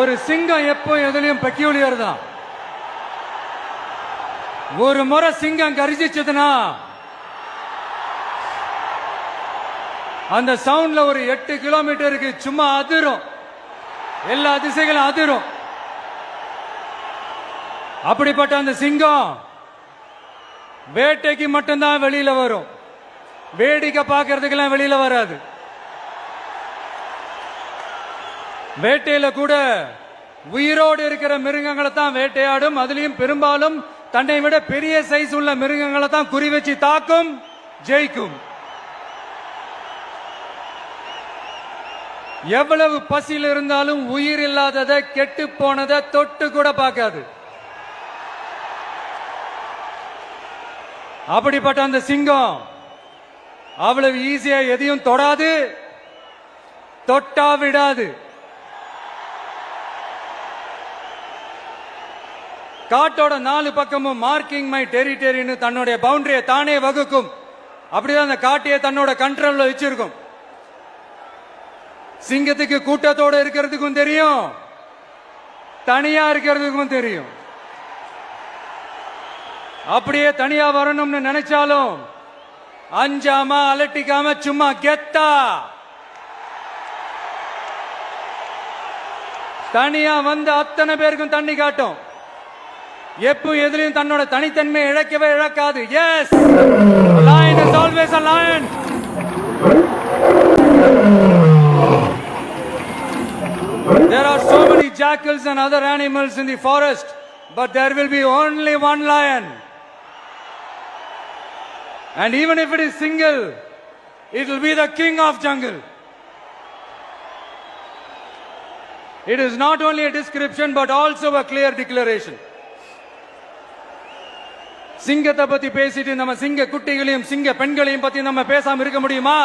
ஒரு சிங்கம் எப்போ எதுலயும் பெக்யூலியர் தான். ஒரு முறை சிங்கம் கரிச்சிச்சதுன்னா அந்த சவுண்ட்ல ஒரு 8 கிலோமீட்டருக்கு சும்மா அதிரும், எல்லா திசைகளும் அதிரும். அப்படிப்பட்ட அந்த சிங்கம் வேட்டைக்கு மட்டும்தான் வெளியில வரும், வேடிக்கை பார்க்கறதுக்கெல்லாம் வெளியில வராது. வேட்டையில கூட உயிரோடு இருக்கிற மிருகங்களை தான் வேட்டையாடும். அதுலயும் பெரும்பாலும் தன்னை விட பெரிய சைஸ் உள்ள மிருகங்களை தான் குறி வச்சு தாக்கும், ஜெயிக்கும். எவ்வளவு பசியில் இருந்தாலும் உயிர் இல்லாததை, கெட்டு போனதை தொட்டு கூட பார்க்காது. அப்படிப்பட்ட அந்த சிங்கம் அவ்வளவு ஈஸியா எதையும் தொடாது, தொட்டா விடாது. காட்டோட 4 பக்கமும் மார்க்கிங் மை டெரிட்டரின்னு தன்னுடைய பவுண்டரியை தானே வகுக்கும். அப்படிதான் அந்த காட்டையே தன்னோட கண்ட்ரோல்ல வச்சிருக்கும். சிங்கத்துக்கு கூட்டத்தோட இருக்கிறதுக்கும் தெரியும், தனியா இருக்கிறதுக்கும் தெரியும். அப்படியே தனியா வரணும்னு நினைச்சாலும் அஞ்சாம அலட்டிக்காம சும்மா கெத்தா தனியா வந்து அத்தனை பேருக்கும் தண்ணி காட்டும். எப்போ எதிலையும் தன்னோட தனித்தன்மையை இழக்கவே இழக்காது. Yes, lion is always a lion. There are so many jackals and other animals in the forest, but there will be only one lion. And even if it is single, it will be the king of jungle. It is not only a description but also a clear declaration. சிங்கத்தை பத்தி பேசிட்டு நம்ம சிங்க குட்டிகளையும் சிங்க பெண்களையும் பத்தி நம்ம பேசாம இருக்க முடியுமா?